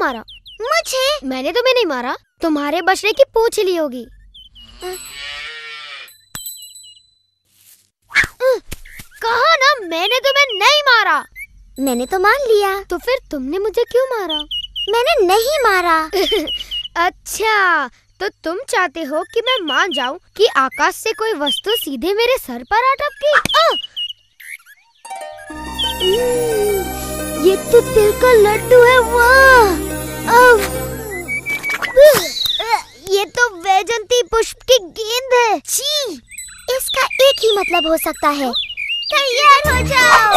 मारा? मुझे? मैंने तुम्हें नहीं मारा, तुम्हारे बछड़े की पूंछ ली होगी। कहा ना मैंने तुम्हें नहीं मारा। मैंने तो मान लिया। तो फिर तुमने मुझे क्यों मारा? मैंने नहीं मारा। अच्छा, तो तुम चाहते हो कि मैं मान जाऊं कि आकाश से कोई वस्तु सीधे मेरे सर पर आ टपकी? ये तो तिल का लड्डू है। वाह! ये तो वैजंती पुष्प की गेंद है। छी! इसका एक ही मतलब हो सकता है। तैयार हो जाओ।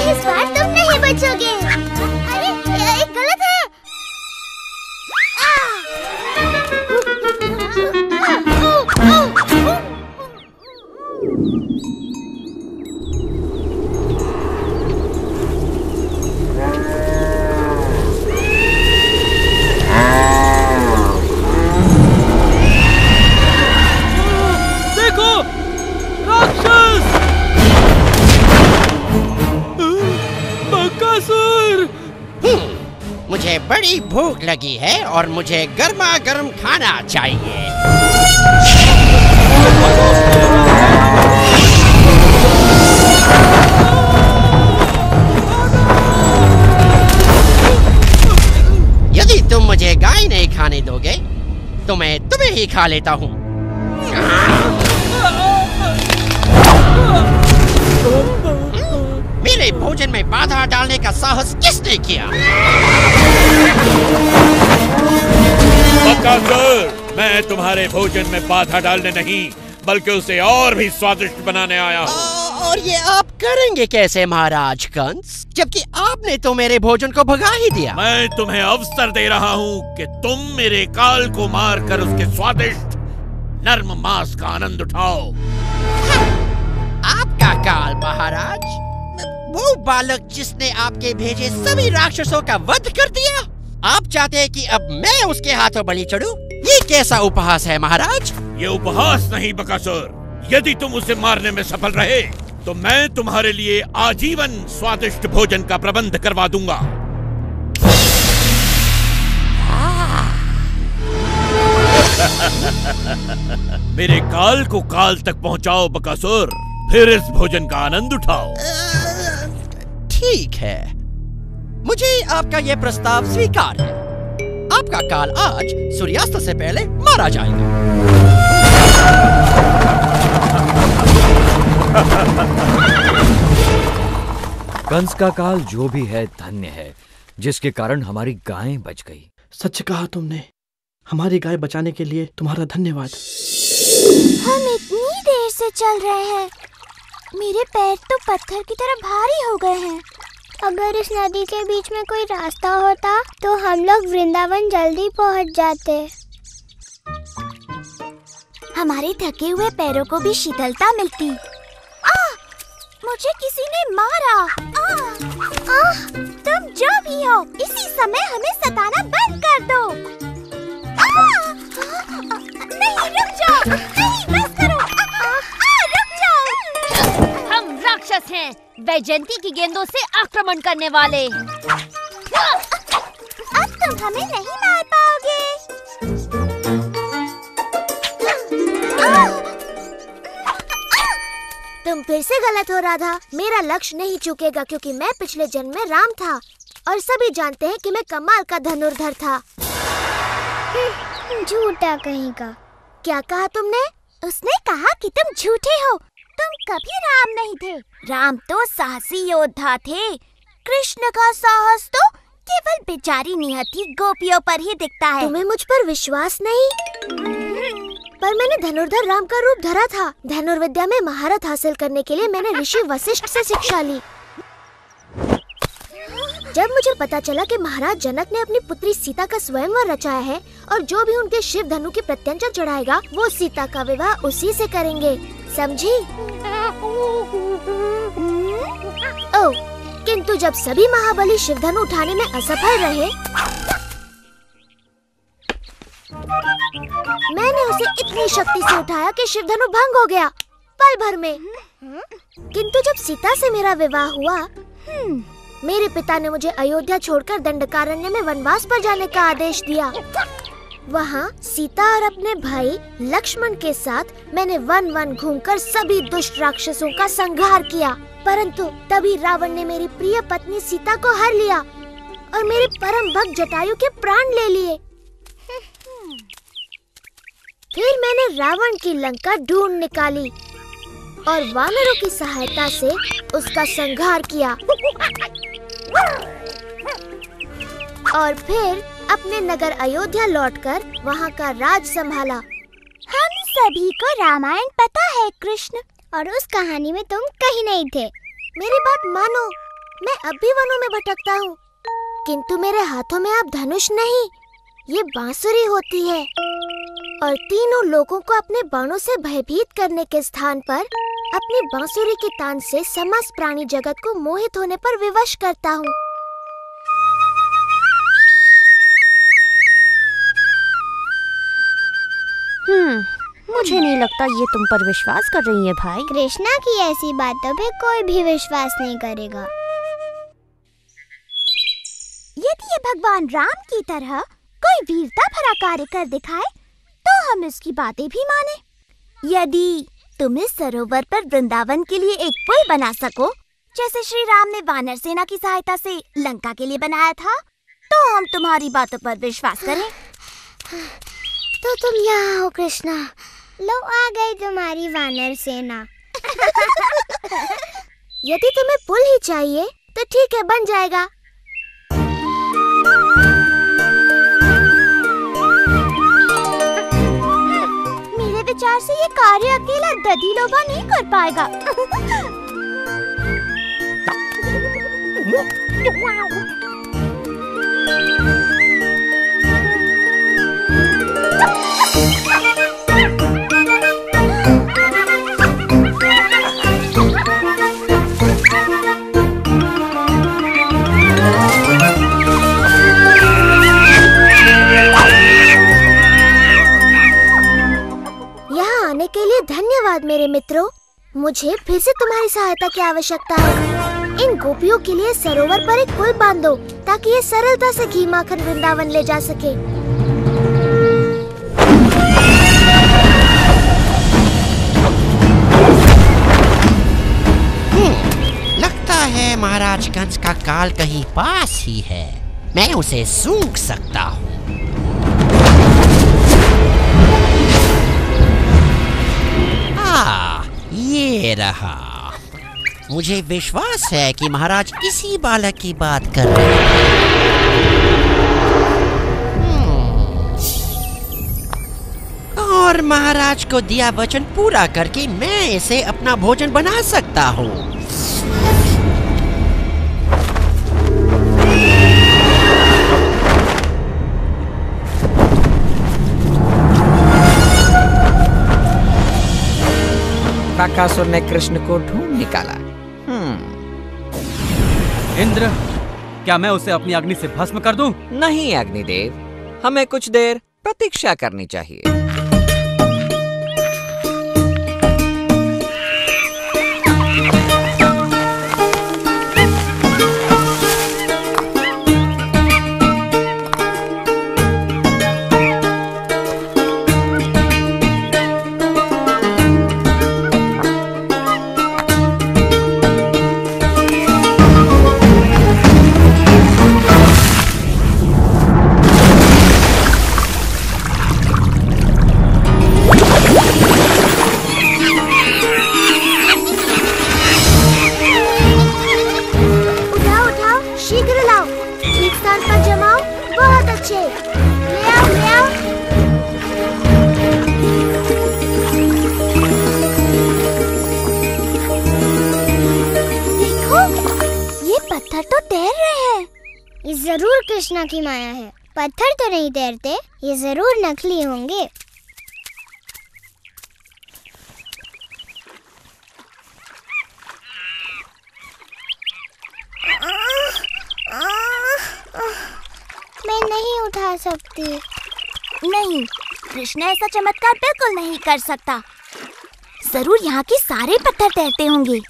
इस बार तुम नहीं बचोगे। अरे ये गलत है। देखो, राक्षस! बकासुर! मुझे बड़ी भूख लगी है और मुझे गर्मा गर्म खाना चाहिए। यदि तुम मुझे गाय नहीं खाने दोगे तो मैं तुम्हें ही खा लेता हूँ। मेरे भोजन में बाधा डालने का साहस किसने किया? बकासुर, मैं तुम्हारे भोजन में बाधा डालने नहीं बल्कि उसे और भी स्वादिष्ट बनाने आया हूँ। और ये आप करेंगे कैसे महाराज कंस, जबकि आपने तो मेरे भोजन को भगा ही दिया। मैं तुम्हें अवसर दे रहा हूँ कि तुम मेरे काल को मारकर उसके स्वादिष्ट नर्म मांस का आनंद उठाओ। आपका काल महाराज? वो बालक जिसने आपके भेजे सभी राक्षसों का वध कर दिया? आप चाहते हैं कि अब मैं उसके हाथों बलि चढ़ूं? ये कैसा उपहास है महाराज? ये उपहास नहीं बकासुर। यदि तुम उसे मारने में सफल रहे तो मैं तुम्हारे लिए आजीवन स्वादिष्ट भोजन का प्रबंध करवा दूंगा। मेरे काल को काल तक पहुंचाओ बकासुर, फिर इस भोजन का आनंद उठाओ। ठीक है, मुझे आपका यह प्रस्ताव स्वीकार है। आपका काल आज सूर्यास्त से पहले मारा जाएगा। कंस का काल जो भी है धन्य है, जिसके कारण हमारी गायें बच गई। सच कहा तुमने। हमारी गाय बचाने के लिए तुम्हारा धन्यवाद। हम इतनी देर से चल रहे हैं, मेरे पैर तो पत्थर की तरह भारी हो गए हैं। अगर इस नदी के बीच में कोई रास्ता होता तो हम लोग वृंदावन जल्दी पहुंच जाते। हमारे थके हुए पैरों को भी शीतलता मिलती। मुझे किसी ने मारा। तुम जो भी हो, इसी समय हमें सताना बंद कर दो। नहीं, रुक जाओ। नहीं, बस करो। रुक जाओ। हम राक्षस हैं, वैजयंती की गेंदों से आक्रमण करने वाले। अब तुम हमें नहीं मार पाओगे। तुम फिर से गलत हो राधा। मेरा लक्ष्य नहीं चूकेगा क्योंकि मैं पिछले जन्म में राम था और सभी जानते हैं कि मैं कमाल का धनुर्धर था। झूठा कहीं का। क्या कहा तुमने? उसने कहा कि तुम झूठे हो। तुम कभी राम नहीं थे। राम तो साहसी योद्धा थे। कृष्ण का साहस तो केवल बेचारी निहत्थी गोपियों पर ही दिखता है। तुम्हें मुझ पर विश्वास नहीं? पर मैंने धनुर्धर राम का रूप धरा था। धनुर्विद्या में महारत हासिल करने के लिए मैंने ऋषि वशिष्ठ से शिक्षा ली। जब मुझे पता चला कि महाराज जनक ने अपनी पुत्री सीता का स्वयंवर रचाया है और जो भी उनके शिव धनु की प्रत्यंचा चढ़ाएगा वो सीता का विवाह उसी से करेंगे, समझी? ओह, किंतु जब सभी महाबली शिव धनु उठाने में असफल रहे, मैंने उसे इतनी शक्ति से उठाया कि शिव धनु भंग हो गया पल भर में। किंतु जब सीता से मेरा विवाह हुआ, मेरे पिता ने मुझे अयोध्या छोड़कर दंडकारण्य में वनवास पर जाने का आदेश दिया। वहाँ सीता और अपने भाई लक्ष्मण के साथ मैंने वन वन घूमकर सभी दुष्ट राक्षसों का संहार किया। परंतु तभी रावण ने मेरी प्रिय पत्नी सीता को हर लिया और मेरे परम भक्त जटायु के प्राण ले लिए। फिर मैंने रावण की लंका ढूंढ निकाली और वानरों की सहायता से उसका संहार किया और फिर अपने नगर अयोध्या लौटकर वहाँ का राज संभाला। हम सभी को रामायण पता है कृष्ण, और उस कहानी में तुम कहीं नहीं थे। मेरी बात मानो, मैं अब भी वनों में भटकता हूँ, किंतु मेरे हाथों में अब धनुष नहीं, ये बांसुरी होती है और तीनों लोगों को अपने बाणों से भयभीत करने के स्थान पर अपनी बांसुरी की तान से समस्त प्राणी जगत को मोहित होने पर विवश करता हूँ। मुझे नहीं लगता ये तुम पर विश्वास कर रही है भाई। कृष्णा की ऐसी बातों पे कोई भी विश्वास नहीं करेगा। यदि ये भगवान राम की तरह कोई वीरता भरा कार्य कर दिखाए तो हम इसकी बातें भी माने। यदि तुम इस सरोवर पर वृंदावन के लिए एक पुल बना सको, जैसे श्री राम ने वानर सेना की सहायता से लंका के लिए बनाया था, तो हम तुम्हारी बातों पर विश्वास करें। तो तुम यहाँ हो कृष्णा, लो आ गई तुम्हारी वानर सेना। यदि तुम्हें पुल ही चाहिए तो ठीक है, बन जाएगा। मेरे विचार से ये कार्य अकेला दधिलोभा नहीं कर पाएगा। के लिए धन्यवाद मेरे मित्रों। मुझे फिर से तुम्हारी सहायता की आवश्यकता है। इन गोपियों के लिए सरोवर पर एक पुल बांध दो ताकि ये सरलता से घी माखन वृंदावन ले जा सके। लगता है महाराज कंस का काल कहीं पास ही है। मैं उसे सूंघ सकता हूँ। ये रहा। मुझे विश्वास है कि महाराज इसी बालक की बात कर रहे हैं। और महाराज को दिया वचन पूरा करके मैं इसे अपना भोजन बना सकता हूँ। बकासुर ने कृष्ण को ढूंढ निकाला। इंद्र, क्या मैं उसे अपनी अग्नि से भस्म कर दूं? नहीं अग्निदेव, हमें कुछ देर प्रतीक्षा करनी चाहिए। जरूर कृष्णा की माया है। पत्थर तो नहीं तैरते, ये जरूर नकली होंगे। मैं नहीं उठा सकती। नहीं, कृष्णा ऐसा चमत्कार बिल्कुल नहीं कर सकता। जरूर यहाँ के सारे पत्थर तैरते होंगे।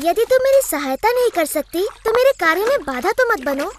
यदि तुम मेरी सहायता नहीं कर सकती तो मेरे कार्य में बाधा तो मत बनो।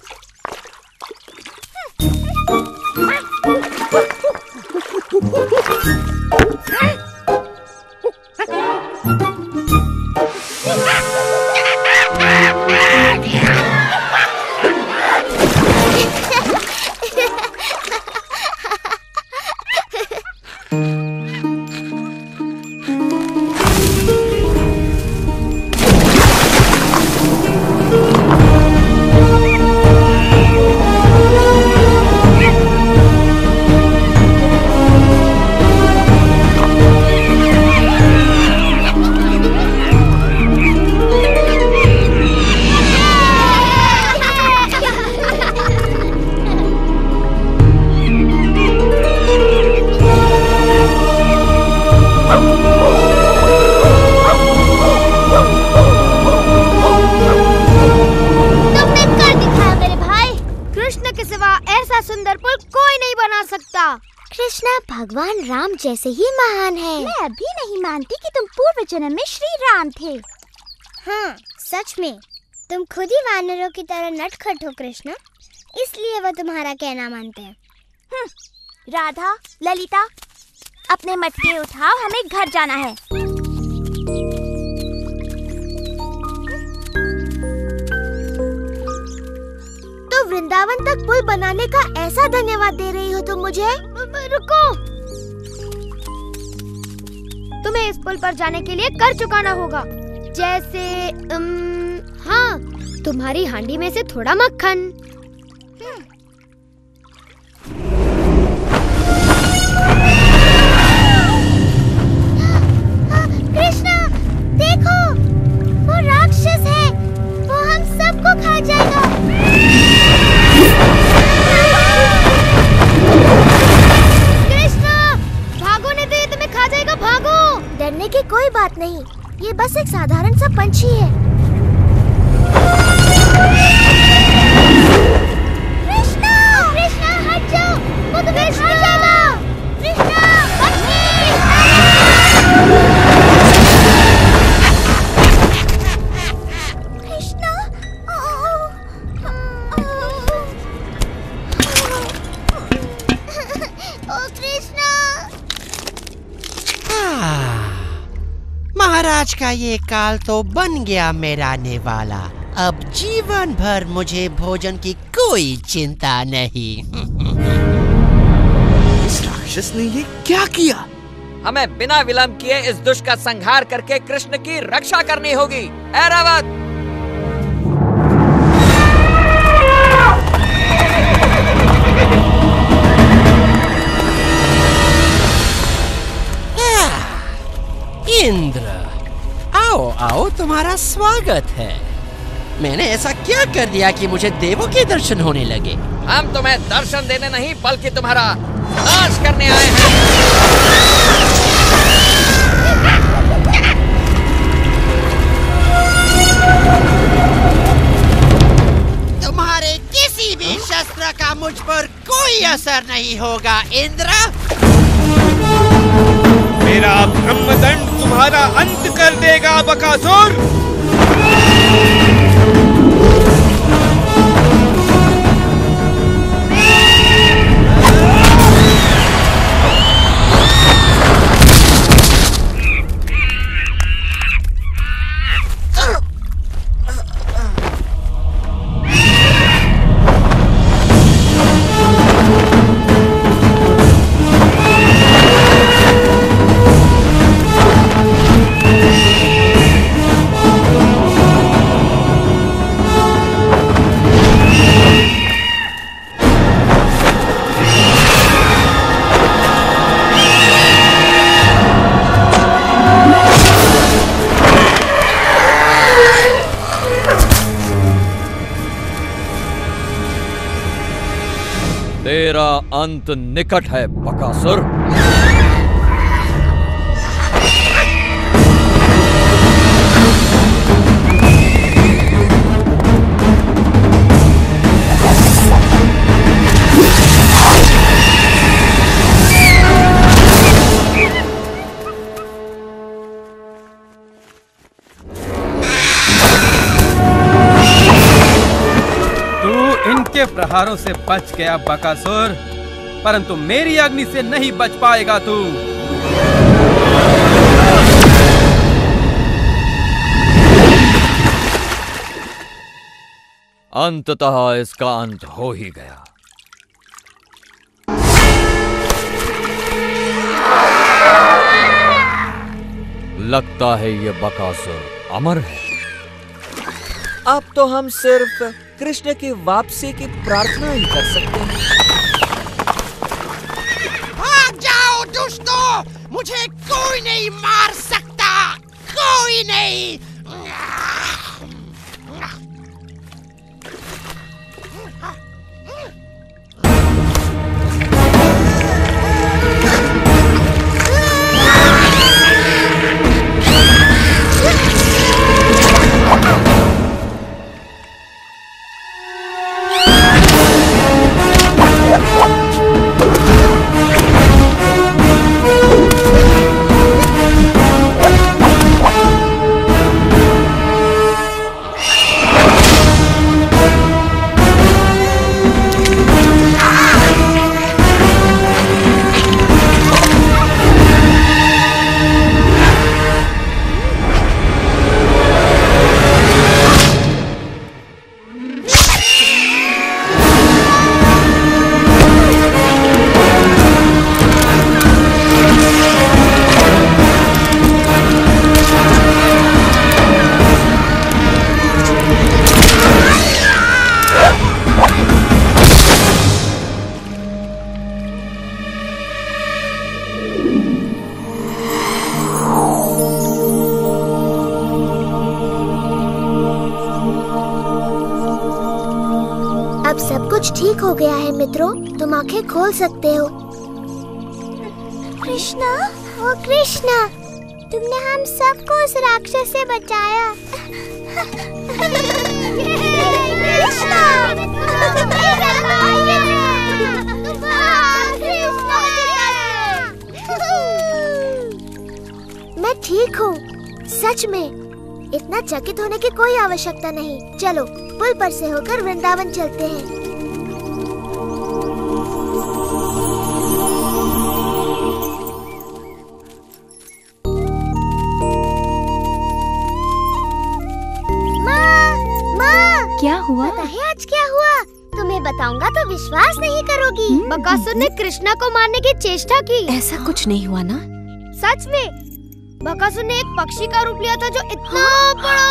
भगवान राम जैसे ही महान है। मैं अभी नहीं मानती कि तुम पूर्व जन्म में श्री राम थे। हाँ, सच में तुम खुद ही वानरों की तरह नटखट हो कृष्ण, इसलिए वो तुम्हारा कहना मानते हैं। राधा, ललिता, अपने मटके उठाओ, हमें घर जाना है। तो वृंदावन तक पुल बनाने का ऐसा धन्यवाद दे रही हो तुम मुझे? रुको, तुम्हें इस पुल पर जाने के लिए कर चुकाना होगा। जैसे हाँ, तुम्हारी हांडी में से थोड़ा मक्खन। कृष्णा, देखो, वो राक्षस है, वो हम सबको खा जाएगा। कृष्णा, भागो नहीं तो ये तुम्हें खा जाएगा, भागो। डरने की कोई बात नहीं, ये बस एक साधारण सा पंछी है। कृष्णा, कृष्णा हट जाओ, वो तुम्हें खा जाएगा। कृष्णा, कृष्णा, ओ कृष्णा। महाराज का ये काल तो बन गया मेरा नेवाला। अब जीवन भर मुझे भोजन की कोई चिंता नहीं। इस राक्षस ने ये क्या किया? हमें बिना विलंब किए इस दुष्ट का संहार करके कृष्ण की रक्षा करनी होगी। ऐरावत! इंद्र, आओ आओ, तुम्हारा स्वागत है। मैंने ऐसा क्या कर दिया कि मुझे देवों के दर्शन होने लगे? हम तुम्हें दर्शन देने नहीं बल्कि तुम्हारा नाश करने आए हैं। तुम्हारे किसी भी शस्त्र का मुझ पर कोई असर नहीं होगा इंद्र। मेरा ब्रह्मदंड तुम्हारा अंत कर देगा बकासुर। तेरा अंत निकट है बकासुर। इनके प्रहारों से बच गया बकासुर, परंतु मेरी अग्नि से नहीं बच पाएगा तू। अंततः इसका अंत हो ही गया। लगता है ये बकासुर अमर है। अब तो हम सिर्फ कृष्ण की वापसी की प्रार्थना ही कर सकते हैं। भाग जाओ दुष्टों, मुझे कोई नहीं मार सकता, कोई नहीं। अब सब कुछ ठीक हो गया है मित्रों, तुम आंखें खोल सकते हो। कृष्णा, ओ कृष्णा, तुमने हम सबको उस राक्षस से बचाया। कृष्णा, मैं ठीक हूँ, सच में। इतना चकित होने की कोई आवश्यकता नहीं। चलो पुल पर से होकर वृंदावन चलते हैं। माँ, क्या हुआ? पता है आज क्या हुआ? तुम्हें बताऊंगा तो विश्वास नहीं करोगी। बकासुर ने कृष्णा को मारने की चेष्टा की। ऐसा कुछ नहीं हुआ ना? सच में बकासुर ने एक पक्षी का रूप लिया था जो इतना बड़ा,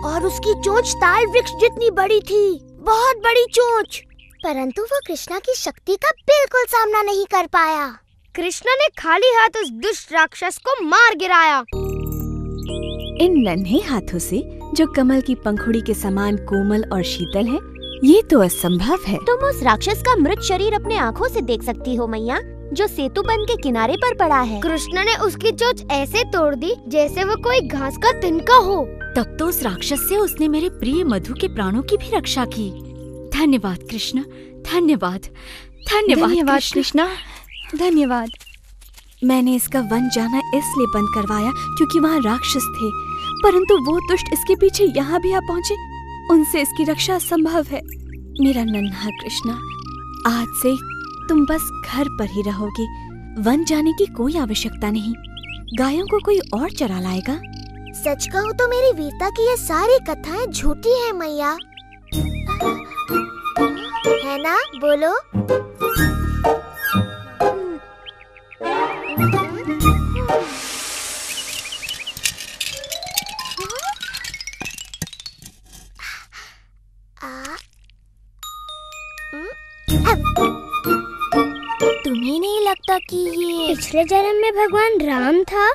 और उसकी चोंच ताल वृक्ष जितनी बड़ी थी, बहुत बड़ी चोंच। परंतु वो कृष्णा की शक्ति का बिल्कुल सामना नहीं कर पाया। कृष्णा ने खाली हाथ उस दुष्ट राक्षस को मार गिराया। इन नन्हे हाथों से जो कमल की पंखुड़ी के समान कोमल और शीतल है, ये तो असंभव है। तुम उस राक्षस का मृत शरीर अपने आँखों से देख सकती हो मैया, जो सेतु बंध के किनारे पर पड़ा है। कृष्ण ने उसकी चोंच ऐसे तोड़ दी जैसे वो कोई घास का तिनका हो। तब तो उस राक्षस से उसने मेरे प्रिय मधु के प्राणों की भी रक्षा की। धन्यवाद कृष्ण, धन्यवाद, धन्यवाद कृष्णा, धन्यवाद। मैंने इसका वन जाना इसलिए बंद करवाया क्योंकि वहाँ राक्षस थे, परंतु वो दुष्ट इसके पीछे यहाँ भी आ पहुँचे। उनसे इसकी रक्षा संभव है। मेरा नन्हा कृष्णा, आज से तुम बस घर पर ही रहोगे। वन जाने की कोई आवश्यकता नहीं। गायों को कोई और चरा लाएगा। सच कहूँ तो मेरी वीरता की ये सारी कथाएं झूठी हैं मैया, है ना? बोलो। तुम्हें नहीं लगता कि ये पिछले जन्म में भगवान राम था?